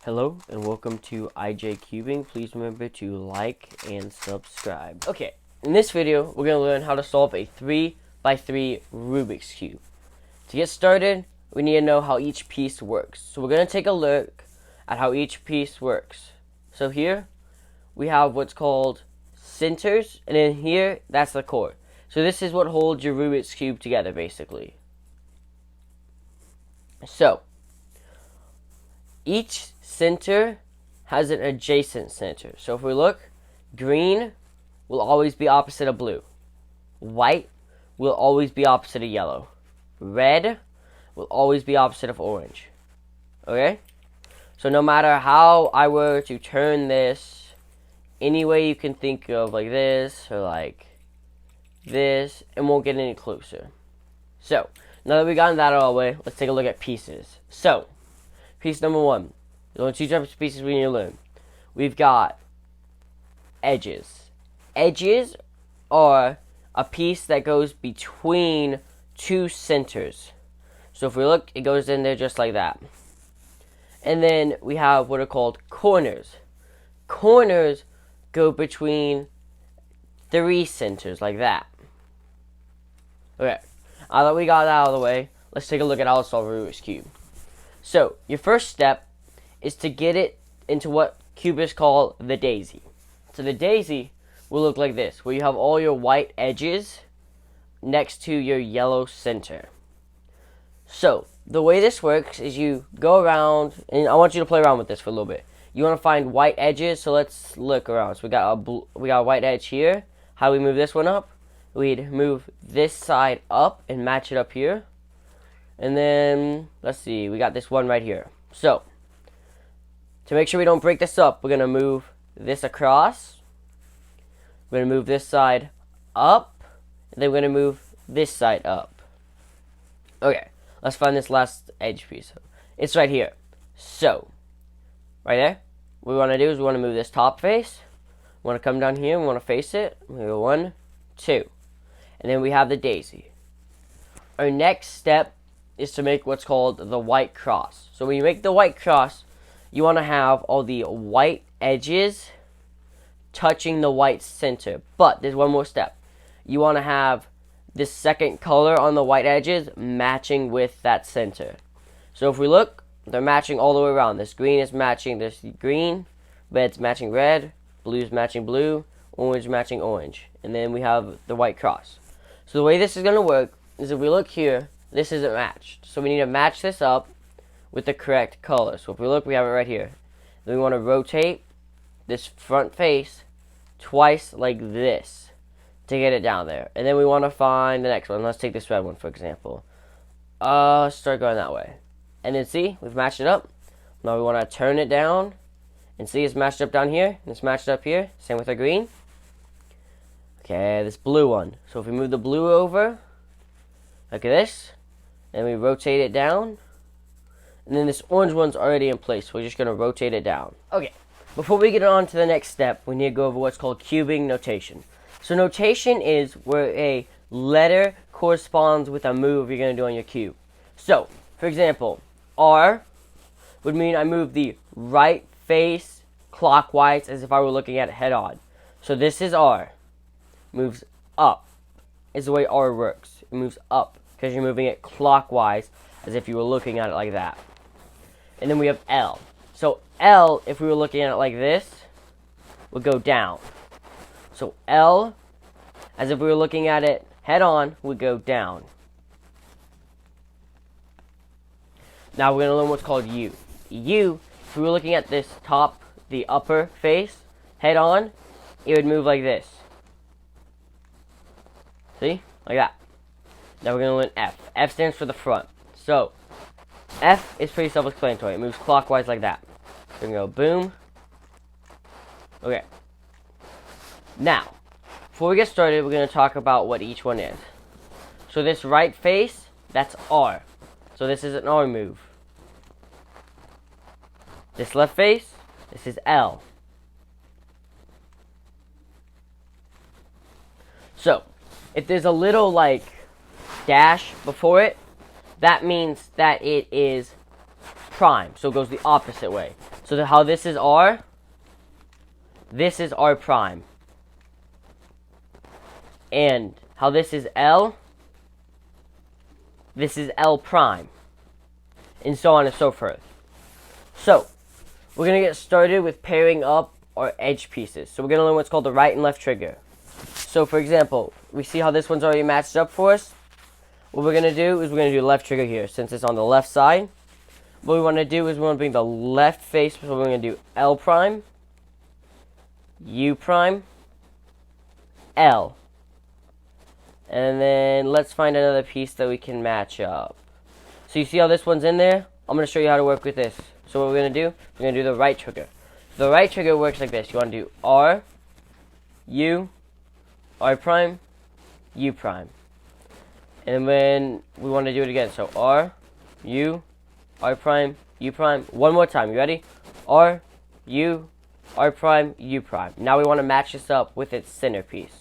Hello and welcome to IJ Cubing. Please remember to like and subscribe. Okay, in this video we're going to learn how to solve a 3x3 Rubik's Cube. To get started, we need to know how each piece works. So we're going to take a look at how each piece works. So here we have what's called centers, and then here that's the core. So this is what holds your Rubik's Cube together basically. So each center has an adjacent center. So if we look, green will always be opposite of blue. White will always be opposite of yellow. Red will always be opposite of orange. Okay? So no matter how I were to turn this, any way you can think of, like this or like this, it won't get any closer. So now that we gotten that out of the way, let's take a look at pieces. So piece number one. There's only two types of pieces we need to learn. We've got edges. Edges are a piece that goes between two centers. So if we look, it goes in there just like that. And then we have what are called corners. Corners go between three centers like that. Okay, now that we got that out of the way, let's take a look at how to solve a Rubik's Cube. So your first step is to get it into what cubists call the daisy. So the daisy will look like this, where you have all your white edges next to your yellow center. So the way this works is you go around, and I want you to play around with this for a little bit. You want to find white edges, so let's look around. So we got a white edge here. How do we move this one up? We'd move this side up and match it up here. And then, let's see, we got this one right here. So, to make sure we don't break this up, we're going to move this across. We're going to move this side up. And then we're going to move this side up. Okay, let's find this last edge piece. It's right here. So, right there, what we want to do is we want to move this top face. We want to come down here, we want to face it. We go 1, 2. And then we have the daisy. Our next step is to make what's called the white cross. So when you make the white cross, you want to have all the white edges touching the white center. But there's one more step. You want to have this second color on the white edges matching with that center. So if we look, they're matching all the way around. This green is matching this green, red's matching red, blue's matching blue, orange matching orange. And then we have the white cross. So the way this is going to work is if we look here, this isn't matched. So we need to match this up with the correct color. So if we look, we have it right here. Then we want to rotate this front face twice like this to get it down there. And then we want to find the next one. Let's take this red one, for example. Start going that way. And then see, we've matched it up. Now we want to turn it down. And see, it's matched up down here. And it's matched up here. Same with our green. Okay, this blue one. So if we move the blue over, like this, and we rotate it down, and then this orange one's already in place. We're just going to rotate it down. Okay, before we get on to the next step, we need to go over what's called cubing notation. So notation is where a letter corresponds with a move you're going to do on your cube. So, for example, R would mean I move the right face clockwise as if I were looking at it head on. So this is R. Moves up is the way R works. It moves up because you're moving it clockwise as if you were looking at it like that. And then we have L. So L, if we were looking at it like this, would go down. So L, as if we were looking at it head on, would go down. Now we're going to learn what's called U. U, if we were looking at this top, the upper face, head on, it would move like this. See? Like that. Now we're going to learn F. F stands for the front. So, F is pretty self-explanatory. It moves clockwise like that. We're going to go boom. Okay. Now, before we get started, we're going to talk about what each one is. So this right face, that's R. So this is an R move. This left face, this is L. So, if there's a little, like, dash before it, that means that it is prime. So it goes the opposite way. So how this is R, this is R prime. And how this is L, this is L prime. And so on and so forth. So, we're going to get started with pairing up our edge pieces. So we're going to learn what's called the right and left trigger. So for example, we see how this one's already matched up for us. What we're going to do is we're going to do left trigger here since it's on the left side. What we want to do is we want to bring the left face, so we're going to do L prime, U prime, L. And then let's find another piece that we can match up. So you see how this one's in there? I'm going to show you how to work with this. So what we're going to do, we're going to do the right trigger. So the right trigger works like this. You want to do R, U, R prime, U prime. And then we want to do it again. So R, U, R prime, U prime. One more time. You ready? R, U, R prime, U prime. Now we want to match this up with its centerpiece.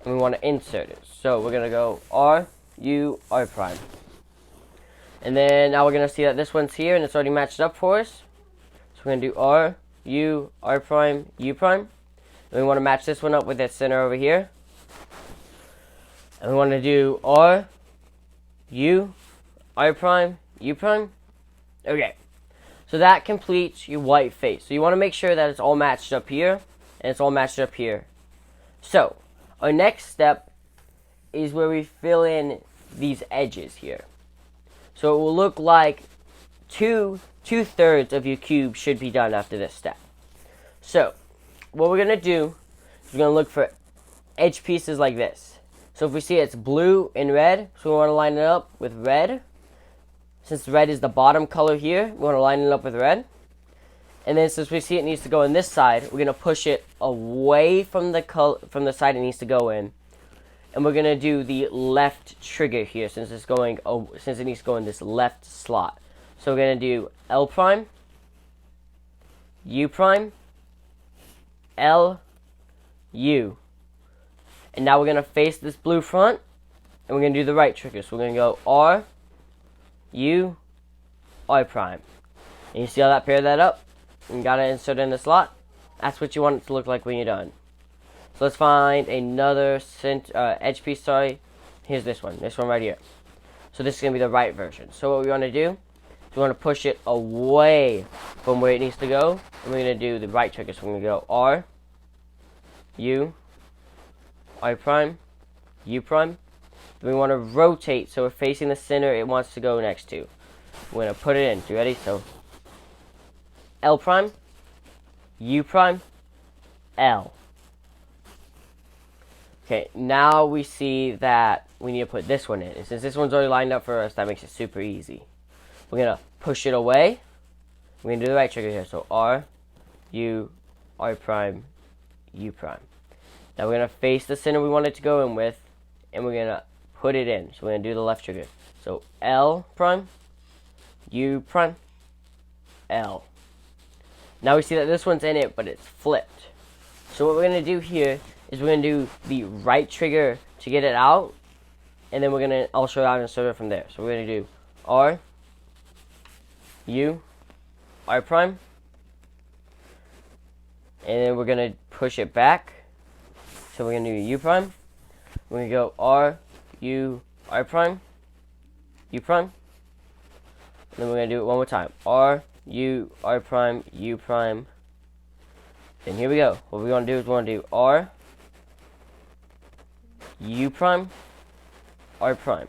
And we want to insert it. So we're going to go R, U, R prime. And then now we're going to see that this one's here and it's already matched up for us. So we're going to do R, U, R prime, U prime. And we want to match this one up with its center over here. And we want to do R, U, R prime, U prime. Okay. So that completes your white face. So you want to make sure that it's all matched up here and it's all matched up here. So our next step is where we fill in these edges here. So it will look like two-thirds of your cube should be done after this step. So what we're going to do is we're going to look for edge pieces like this. So if we see it's blue and red, so we want to line it up with red. Since red is the bottom color here, we want to line it up with red. And then since we see it needs to go in this side, we're going to push it away from the side it needs to go in. And we're going to do the left trigger here since it's going since it needs to go in this left slot. So we're going to do L prime, U prime, L, U. And now we're going to face this blue front and we're going to do the right trigger. So we're going to go R, U, R prime. And you see how that paired that up? And got it inserted in the slot. That's what you want it to look like when you're done. So let's find another edge piece, Here's this one right here. So this is going to be the right version. So what we want to do is we want to push it away from where it needs to go. And we're going to do the right trigger. So we're going to go R, U, R prime, U prime. Then we want to rotate so we're facing the center it wants to go next to. We're going to put it in. You ready? So L prime, U prime, L. Okay, now we see that we need to put this one in. And since this one's already lined up for us, that makes it super easy. We're going to push it away. We're going to do the right trigger here. So R, U, R prime, U prime. Now we're going to face the center we want it to go in with. And we're going to put it in. So we're going to do the left trigger. So L prime, U prime, L. Now we see that this one's in it, but it's flipped. So what we're going to do here is we're going to do the right trigger to get it out. And then I'll show you how to insert it from there. So we're going to do R, U, R prime. And then we're going to push it back. So we're going to do U prime. We're going to go R, U, R prime, U prime. And then we're going to do it one more time. R, U, R prime, U prime. And here we go. What we want to do is we want to do R, U prime, R prime.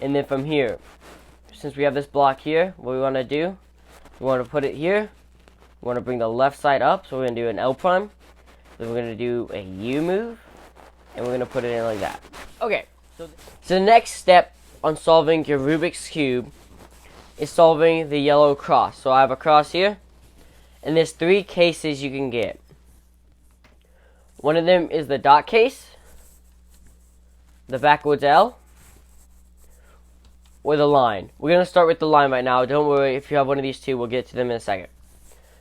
And then from here, since we have this block here, what we want to do, we want to put it here. We want to bring the left side up, so we're going to do an L prime. Then we're going to do a U move, and we're going to put it in like that. Okay, so the next step on solving your Rubik's Cube is solving the yellow cross. So I have a cross here, and there's 3 cases you can get. One of them is the dot case, the backwards L, or the line. We're going to start with the line right now. Don't worry, if you have one of these two, we'll get to them in a second.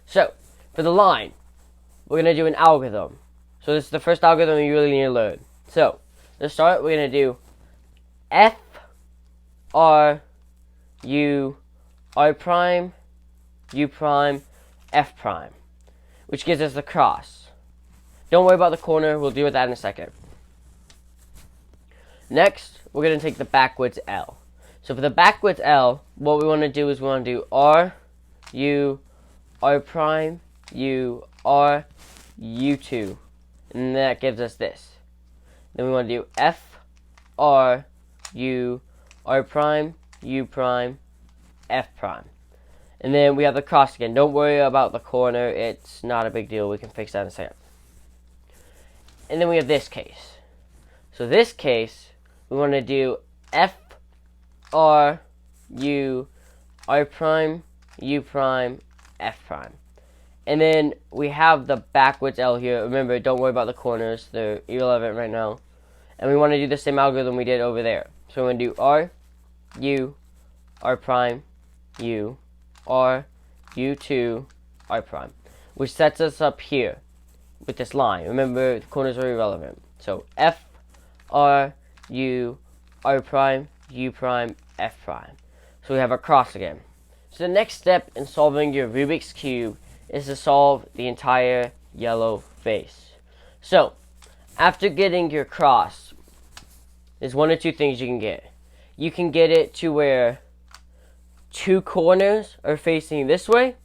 So, for the line, we're going to do an algorithm. So this is the first algorithm you really need to learn. So, to start, we're going to do F, R, U, R prime, U prime, F prime, which gives us the cross. Don't worry about the corner, we'll deal with that in a second. Next, we're going to take the backwards L. So for the backwards L, what we want to do is we want to do R, U, R prime, U, R, U2. And that gives us this. Then we want to do F, R, U, R prime, U prime, F prime. And then we have the cross again. Don't worry about the corner. It's not a big deal. We can fix that in a second. And then we have this case. So this case, we want to do F, R, U, R prime, U prime, F prime. And then we have the backwards L here. Remember, don't worry about the corners. They're irrelevant right now. And we want to do the same algorithm we did over there. So we're going to do R, U, R prime, U, R, U2, R prime. Which sets us up here with this line. Remember, the corners are irrelevant. So F, R, U, R prime, U prime, F prime. So we have our cross again. So the next step in solving your Rubik's Cube is to solve the entire yellow face. So, after getting your cross, there's one or two things you can get. You can get it to where two corners are facing this way,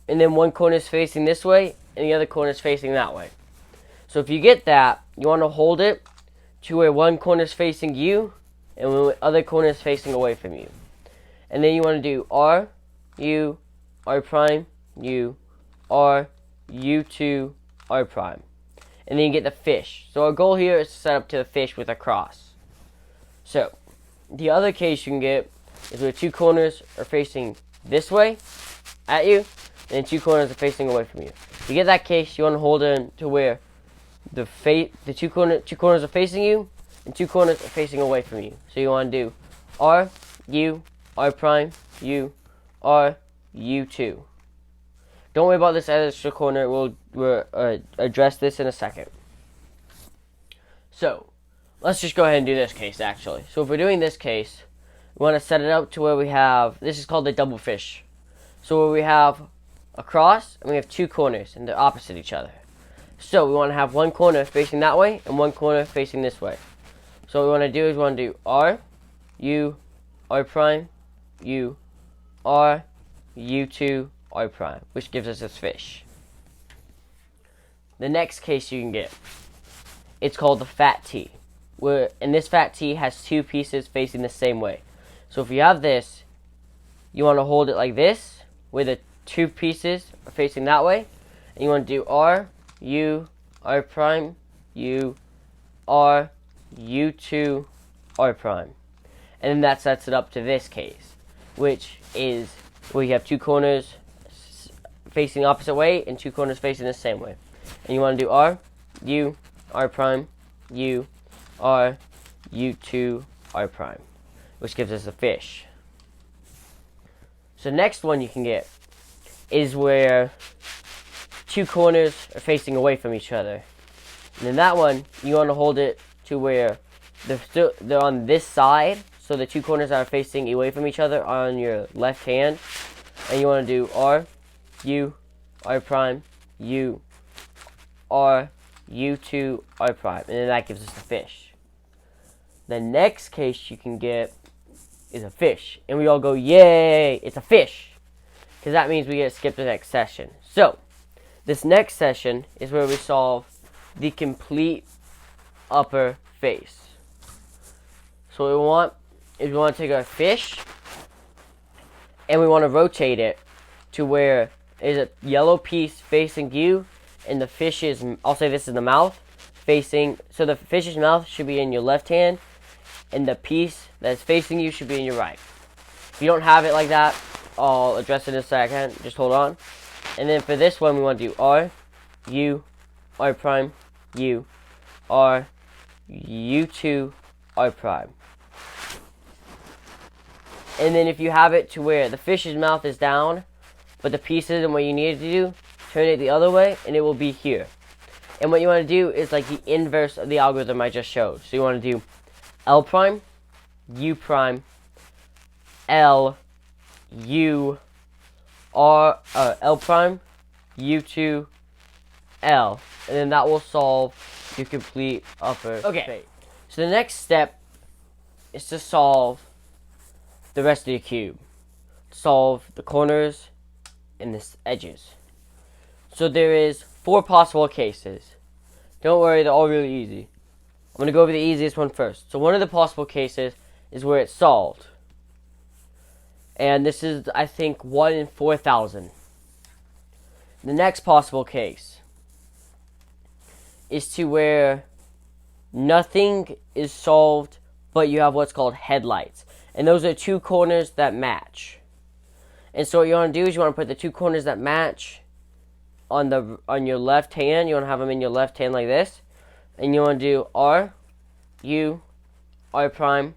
and then one corner is facing this way, and the other corner is facing that way. So if you get that, you want to hold it to where one corner is facing you, and the other corner is facing away from you. And then you want to do R, U, R prime, U, R, U2, R prime. And then you get the fish. So our goal here is to set up to the fish with a cross. So, the other case you can get is where two corners are facing this way at you, and two corners are facing away from you. To get that case, you want to hold it to where the two corners are facing you, and two corners are facing away from you. So you want to do R, U, R prime, U, R, U2. Don't worry about this extra corner. We'll address this in a second. So, let's just go ahead and do this case, actually. So if we're doing this case, we want to set it up to where we have, this is called the double fish. So where we have a cross, and we have two corners, and they're opposite each other. So we want to have one corner facing that way, and one corner facing this way. So what we want to do is we want to do R, U, R prime, U, R, U2, R prime, which gives us this fish. The next case you can get, it's called the fat T, and this fat T has two pieces facing the same way. So if you have this, you want to hold it like this, where the two pieces are facing that way, and you want to do R, U, R prime, U, R, U2, R prime. And then that sets it up to this case, which is where you have two corners facing the opposite way and two corners facing the same way. And you want to do R, U, R prime, U, R, U2, R prime, which gives us a fish. So the next one you can get is where two corners are facing away from each other. And then that one, you want to hold it to where they're on this side, so the two corners that are facing away from each other are on your left hand. And you want to do R, U, R prime, U, R, U2, R prime. And then that gives us a fish. The next case you can get is a fish. And we all go, yay, it's a fish. Because that means we get to skip the next session. So, this next session is where we solve the complete upper face. So what we want is we want to take our fish and we want to rotate it to where there's a yellow piece facing you, and the fish is, I'll say this is the mouth, facing, so the fish's mouth should be in your left hand, and the piece that's facing you should be in your right. If you don't have it like that, I'll address it in a second, just hold on. And then for this one, we want to do R, U, R prime, U, R, U2, R prime. And then if you have it to where the fish's mouth is down, but the piece isn't what you need to do, turn it the other way, and it will be here. And what you want to do is like the inverse of the algorithm I just showed. So you want to do L prime, U prime, L, U, R, L prime, U2, L. And then that will solve your complete upper space. So the next step is to solve the rest of your cube. Solve the corners and the edges. So there is 4 possible cases. Don't worry, they're all really easy. I'm going to go over the easiest one first. So one of the possible cases is where it's solved. And this is, I think, 1 in 4,000. The next possible case is to where nothing is solved, but you have what's called headlights. And those are 2 corners that match. And so what you want to do is you want to put the 2 corners that match on your left hand. You want to have them in your left hand like this. And you want to do R, U, R prime,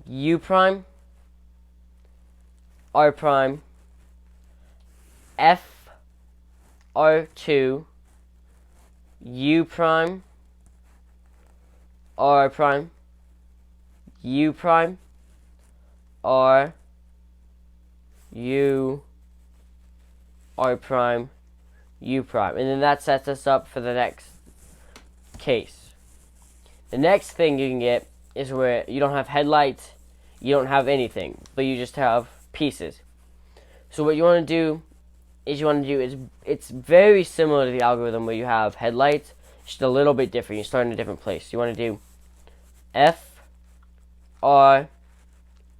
U prime, R prime, F, R2, U prime, R prime, U prime, R, U, R prime, U prime. And then that sets us up for the next case. The next thing you can get is where you don't have headlights, you don't have anything, but you just have pieces. So what you want to do is it's very similar to the algorithm where you have headlights, just a little bit different. You start in a different place. You want to do F, R,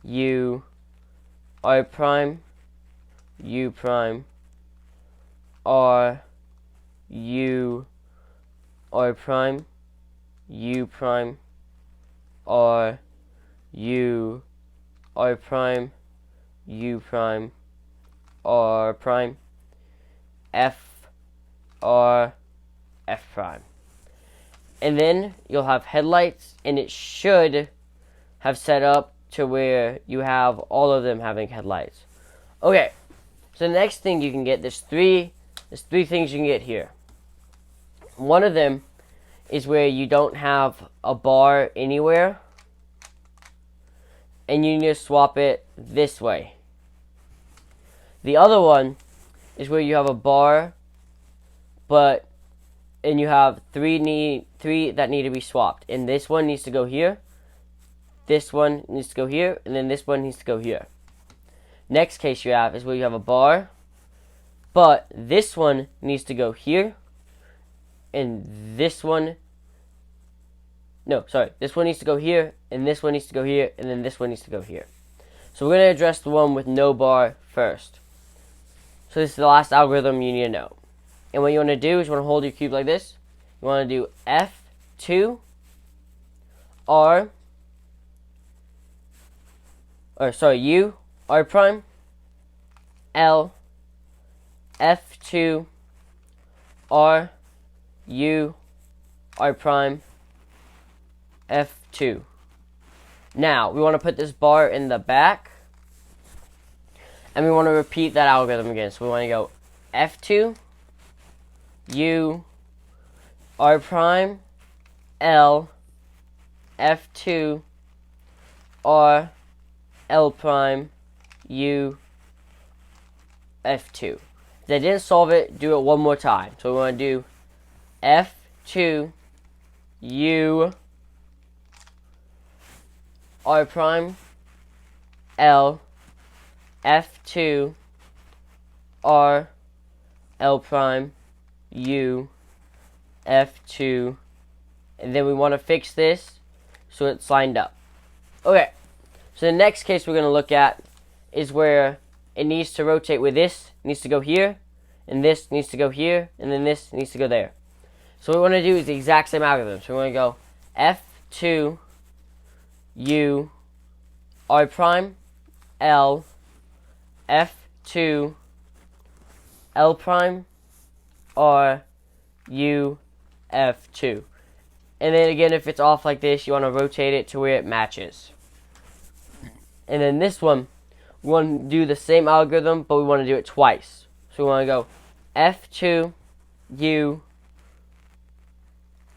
U, R prime, U prime, R, U, R prime, U prime, R, U, R prime, U prime, R prime, F, R, F prime. And then you'll have headlights, and it should have set up to where you have all of them having headlights. Okay, so the next thing you can get, there's three things you can get here. One of them is where you don't have a bar anywhere, and you need to swap it this way. The other one is where you have a bar, and you have three that need to be swapped. And this one needs to go here, this one needs to go here, and then this one needs to go here. Next case you have is where you have a bar, but this one needs to go here, and this one needs to go here, and this one needs to go here, and then this one needs to go here. So we're going to address the one with no bar first. So this is the last algorithm you need to know. And what you want to do is you want to hold your cube like this. You want to do F2, U, R prime, L, F2, R, U, R prime, F2. Now, we want to put this bar in the back, and we want to repeat that algorithm again. So we want to go F2, U, R prime, L, F2, R, L prime, U, F2. If I didn't solve it, do it one more time. So we want to do F2, U, R prime, L, F2, R, L prime, U, F2, and then we want to fix this so it's lined up. Okay, so the next case we're going to look at is where it needs to rotate, where this needs to go here, and this needs to go here, and then this needs to go there. So what we want to do is the exact same algorithm. So we're going to go F2, U, R prime, L, F2, L prime, R, U, F2. And then again, if it's off like this, you want to rotate it to where it matches. And then this one, we want to do the same algorithm, but we want to do it twice. So we want to go F2, U,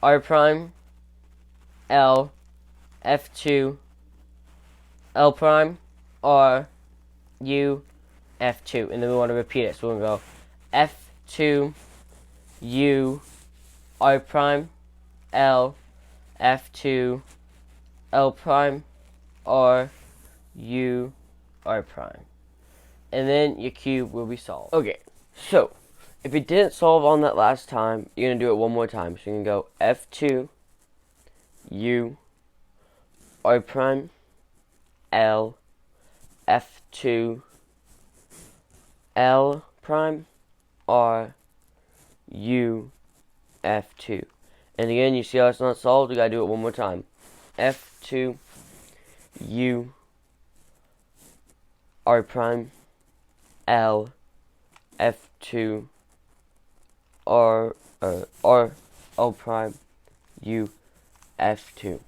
R prime, L, F2, L prime, R, U, F2. And then we want to repeat it. So we're going to go F2, U, R prime, L, F2, L prime, R, U, R prime. And then your cube will be solved. Okay, so if it didn't solve on that last time, you're going to do it one more time. So you can go F2, U, R prime, L, F2, L prime, R, U, F2. And again, you see how it's not solved? We got to do it one more time. F2, U, R prime, L, F2, R, L prime, U, F2.